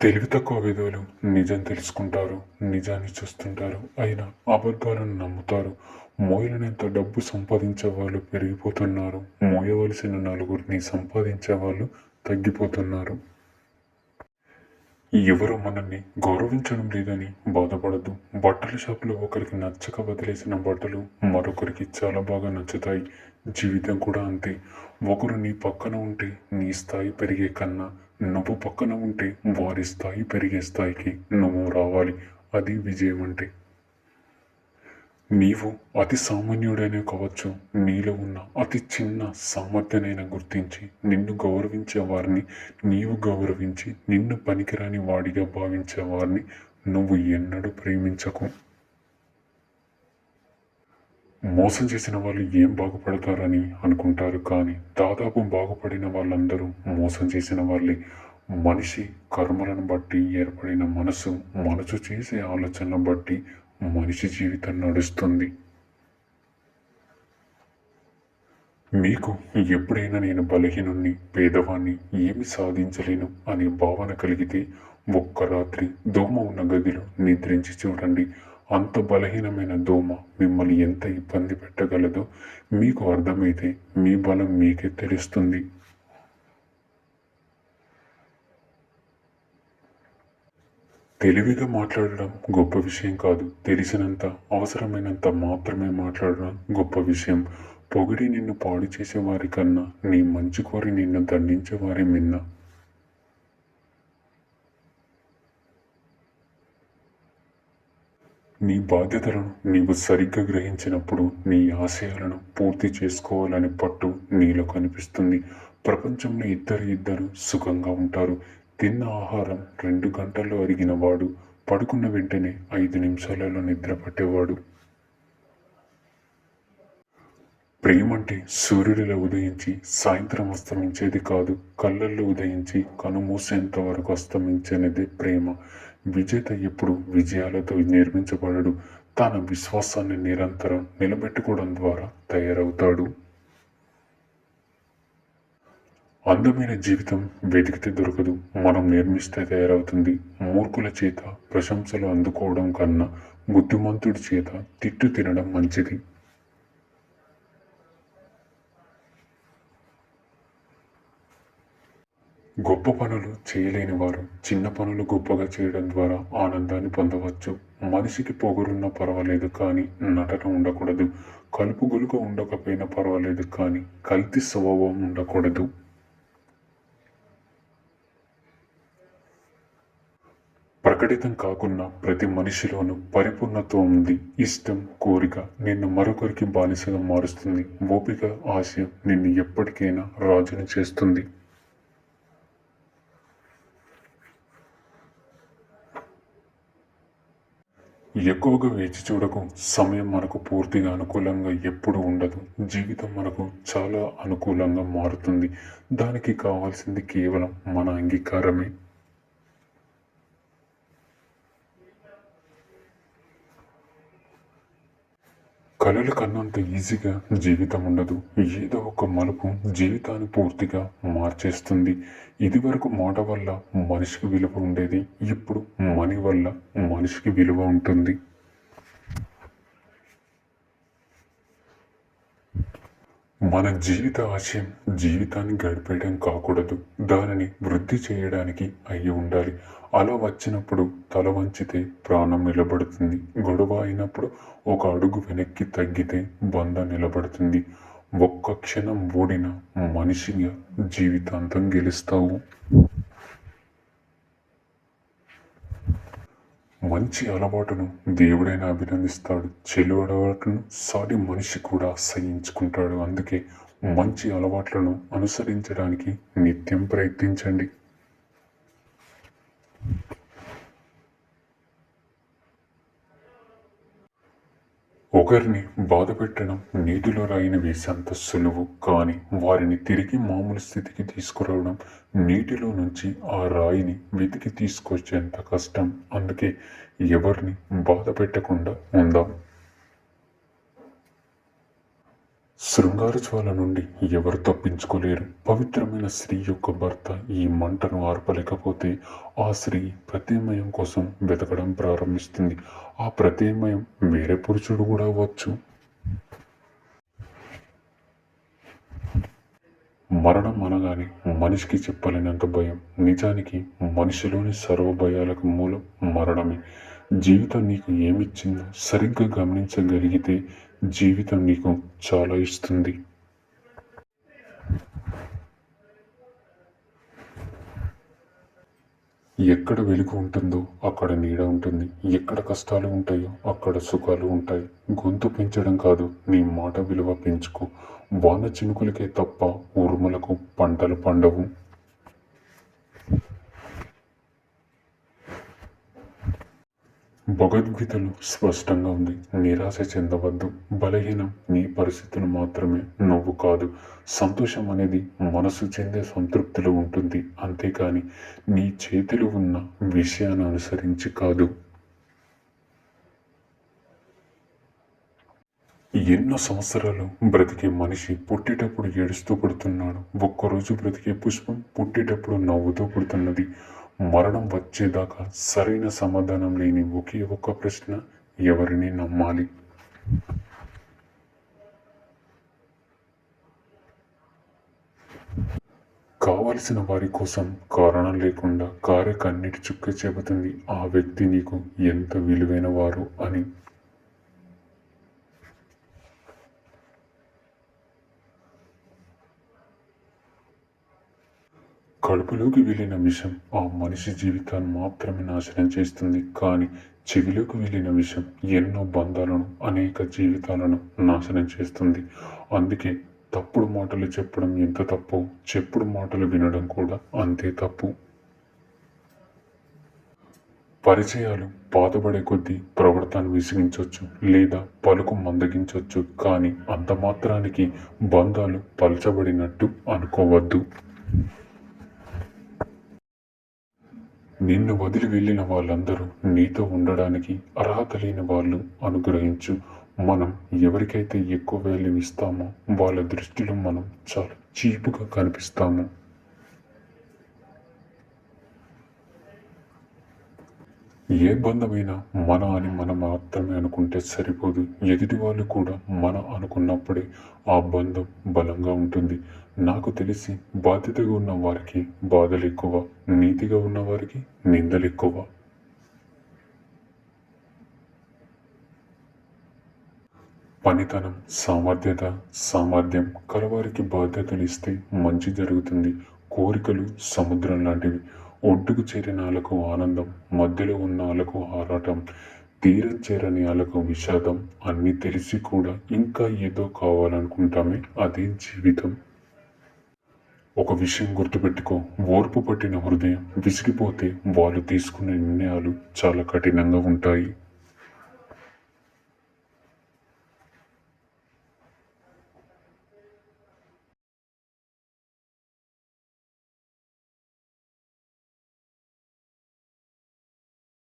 తెలివి తక్కువ విధవులు నిజం తెలుసుకుంటారు, నిజాన్ని చూస్తుంటారు, అయినా అబద్ధాలను నమ్ముతారు. మోయలేనంత డబ్బు సంపాదించే వాళ్ళు పెరిగిపోతున్నారు, మోయవలసిన నలుగురిని సంపాదించే వాళ్ళు తగ్గిపోతున్నారు. ఎవరు మనల్ని గౌరవించడం లేదని బాధపడద్దు. బట్టల షాపులో ఒకరికి నచ్చక వదిలేసిన బట్టలు మరొకరికి చాలా బాగా నచ్చుతాయి. జీవితం కూడా అంతే. ఒకరు నీ పక్కన ఉంటే నీ స్థాయి పెరిగే కన్నా నువ్వు పక్కన ఉంటే వారి స్థాయి పెరిగే స్థాయికి నువ్వు రావాలి. అది విజయం అంటే. నీవు అతి సామాన్యుడైనా కావచ్చు, నీలో ఉన్న అతి చిన్న సామర్థ్యనైనా గుర్తించి నిన్ను గౌరవించే వారిని నీవు గౌరవించి, నిన్ను పనికిరాని వాడిగా భావించే వారిని నువ్వు ఎన్నడూ ప్రేమించకు. మోసం చేసిన వాళ్ళు ఏం బాగుపడతారని అనుకుంటారు, కానీ దాదాపు బాగుపడిన వాళ్ళందరూ మోసం చేసిన వాళ్ళే. మనిషి కర్మలను బట్టి ఏర్పడిన మనసు, మనసు చేసే ఆలోచనలను బట్టి మనిషి జీవితం నడుస్తుంది. మీకు ఎప్పుడైనా నేను బలహీనుణ్ణి, పేదవాణ్ణి, ఏమి సాధించలేను అనే భావన కలిగితే ఒక్క రాత్రి దోమ ఉన్న గదిలో నిద్రించి చూడండి. అంత బలహీనమైన దోమ మిమ్మల్ని ఎంత ఇబ్బంది పెట్టగలదో మీకు అర్థమైతే మీ బలం మీకే తెలుస్తుంది. తెలివిగా మాట్లాడడం గొప్ప విషయం కాదు. తెలిసినంత, అవసరమైనంత మాత్రమే మాట్లాడడం గొప్ప విషయం. పొగిడి నిన్ను పాడు చేసేవారి కన్నా నీ మంచి కోరి నిన్ను దండించేవారి మిన్న. నీ బాధ్యతలను నీవు సరిగ్గా గ్రహించినప్పుడు నీ ఆశయాలను పూర్తి చేసుకోవాలని పట్టు నీలో కనిపిస్తుంది. ప్రపంచంలో ఇద్దరు సుఖంగా ఉంటారు. తిన్న ఆహారం 2 గంటల్లో అరిగిన వాడు, పడుకున్న వెంటనే 5 నిమిషాలలో నిద్ర పట్టేవాడు. ప్రేమంటే సూర్యుడిలో ఉదయించి సాయంత్రం అస్తమించేది కాదు, కళ్ళల్లో ఉదయించి కనుమూసేంత వరకు అస్తమించేది ప్రేమ. విజేత ఎప్పుడు విజయాలతో నిర్మించబడడు, తన విశ్వాసాన్ని నిరంతరం నిలబెట్టుకోవడం ద్వారా తయారవుతాడు. అందమైన జీవితం వెతికితే దొరకదు, మనం నిర్మిస్తే తయారవుతుంది. మూర్ఖుల చేత ప్రశంసలు అందుకోవడం కన్నా బుద్ధిమంతుడి చేత తిట్టు తినడం మంచిది. గొప్ప పనులు చేయలేని వారు చిన్న పనులు గొప్పగా చేయడం ద్వారా ఆనందాన్ని పొందవచ్చు. మనిషికి పొగరున్నా పర్వాలేదు, కానీ నటన ఉండకూడదు. కలుపు గొలుపు ఉండకపోయినా పర్వాలేదు, కానీ కల్తీ స్వభావం ఉండకూడదు. ప్రకటితం కాకున్నా ప్రతి మనిషిలోనూ పరిపూర్ణత్వం ఉంది. ఇష్టం, కోరిక నిన్ను మరొకరికి బానిసగా మారుస్తుంది. ఓపిక, ఆశయం నిన్ను ఎప్పటికైనా రాజుని చేస్తుంది. ఎక్కువగా వేచి చూడకు. సమయం మనకు పూర్తిగా అనుకూలంగా ఎప్పుడు ఉండదు. జీవితం మనకు చాలా అనుకూలంగా మారుతుంది. దానికి కావాల్సింది కేవలం మన అంగీకారమే. కలలు కన్నంత ఈజీగా జీవితం ఉండదు. ఏదో ఒక మలుపు జీవితాన్ని పూర్తిగా మార్చేస్తుంది. ఇదివరకు మాట వల్ల మనిషికి విలువ ఉండేది, ఇప్పుడు మనీ వల్ల మనిషికి విలువ ఉంటుంది. మన జీవిత ఆశయం జీవితాన్ని గడిపేయడం కాకూడదు, దానిని వృద్ధి చేయడానికి అయి ఉండాలి. అలా వచ్చినప్పుడు తల వంచితే ప్రాణం నిలబడుతుంది. గొడవ అయినప్పుడు ఒక అడుగు వెనక్కి తగ్గితే బంధం నిలబడుతుంది. ఒక్క క్షణం ఓడిన మనిషిగా జీవితాంతం గెలుస్తావు. మంచి అలవాటును దేవుడైనా అభినందిస్తాడు, చెడు అలవాటును సాటి మనిషి కూడా అసహించుకుంటాడు. అందుకే మంచి అలవాట్లను అనుసరించడానికి నిత్యం ప్రయత్నించండి. ఒకరిని బాధపెట్టడం నీటిలో రాయిని వేసేంత సులువు, కానీ వారిని తిరిగి మామూలు స్థితికి తీసుకురావడం నీటిలో నుంచి ఆ రాయిని వెతికి తీసుకొచ్చేంత కష్టం. అందుకే ఎవరిని బాధ పెట్టకుండా ఉందాం. శృంగార జ్వాల నుండి ఎవరు తప్పించుకోలేరు. పవిత్రమైన స్త్రీ యొక్క భర్త ఈ మంటను ఆర్పలేకపోతే ఆ స్త్రీ ప్రత్యామ్నాయం కోసం వెతకడం ప్రారంభిస్తుంది. ఆ ప్రత్యామ్నాయం వేరే పురుషుడు కూడా అవ్వచ్చు. మరణం అనగానే మనిషికి చెప్పలేనంత భయం. నిజానికి మనిషిలోని సర్వ భయాలకు మూలం మరణమే. జీవితం నీకు ఏమిచ్చిందో సరిగ్గా గమనించగలిగితే జీవితం నీకు చాలా ఇస్తుంది. ఎక్కడ వెలుగు ఉంటుందో అక్కడ నీడ ఉంటుంది. ఎక్కడ కష్టాలు ఉంటాయో అక్కడ సుఖాలు ఉంటాయి. గొంతు పెంచడం కాదు, నీ మాట విలువ పెంచుకో. వాన చినుకులకే తప్ప ఉరుములకు పంటలు పండవు. భగవద్గీతలో స్పష్టంగా ఉంది, నిరాశ చెందవద్దు. బలహీనం నీ పరిస్థితులు మాత్రమే, నువ్వు కాదు. సంతోషం అనేది మనసు చెందే సంతృప్తిలో ఉంటుంది, అంతేకాని నీ చేతిలో ఉన్న విషయాన్ని అనుసరించి కాదు. ఎన్నో సంవత్సరాలు బ్రతికే మనిషి పుట్టేటప్పుడు ఏడుస్తూ పుడుతున్నాడు. ఒక్కరోజు బ్రతికే పుష్పం పుట్టేటప్పుడు నవ్వుతూ పుడుతున్నది. మరణం వచ్చేదాకా సరైన సమాధానం లేని ఒకే ఒక్క ప్రశ్న, ఎవరిని నమ్మాలి? కావలసిన వారి కోసం కారణం లేకుండా కారే కన్నీటి చుక్క చెబుతుంది ఆ వ్యక్తి నీకు ఎంత విలువైన వారు అని. కడుపులోకి వెళ్ళిన విషం ఆ మనిషి జీవితాన్ని మాత్రమే నాశనం చేస్తుంది. కానీ చెవిలోకి వెళ్ళిన విషం ఎన్నో బంధాలను, అనేక జీవితాలను నాశనం చేస్తుంది. అందుకే తప్పుడు మాటలు చెప్పడం ఎంత తప్పు, చెప్పుడు మాటలు వినడం కూడా అంతే తప్పు. పరిచయాలు పాతబడే కొద్దీ ప్రవర్తన విసిగించవచ్చు, లేదా పలుకు మందగించవచ్చు. కానీ అంత మాత్రానికి బంధాలు పలచబడినట్టు అనుకోవద్దు. నిన్ను వదిలి వెళ్ళిన వాళ్ళందరూ నీతో ఉండడానికి అర్హత లేని వాళ్ళు అనుగ్రహించు. మనం ఎవరికైతే ఎక్కువ వాల్యూ ఇస్తామో వాళ్ళ దృష్టిలో మనం చాలా చీపుగా కనిపిస్తాము. ఏ బంధమైనా మన అని మనం మాత్రమే అనుకుంటే సరిపోదు. ఎదుటి వాళ్ళు కూడా మన అనుకున్నప్పుడే ఆ బంధం బలంగా ఉంటుంది. నాకు తెలిసి బాధ్యతగా ఉన్న వారికి బాధలు ఎక్కువ, నీతిగా ఉన్న వారికి నిందలు ఎక్కువ. పనితనం, సామర్థ్యం కలవారికి బాధ్యతలు ఇస్తే మంచి జరుగుతుంది. కోరికలు సముద్రం లాంటివి. ఒడ్డుకు చేరిన వాళ్ళకు ఆనందం, మధ్యలో ఉన్న వాళ్ళకు ఆరాటం, తీరం చేరని వాళ్ళకు విషాదం. అన్నీ తెలిసి కూడా ఇంకా ఏదో కావాలనుకుంటామే, అదే జీవితం. ఒక విషయం గుర్తుపెట్టుకో, ఓర్పు పట్టిన హృదయం విసిగిపోతే వాళ్ళు తీసుకునే నిర్ణయాలు చాలా కఠినంగా ఉంటాయి.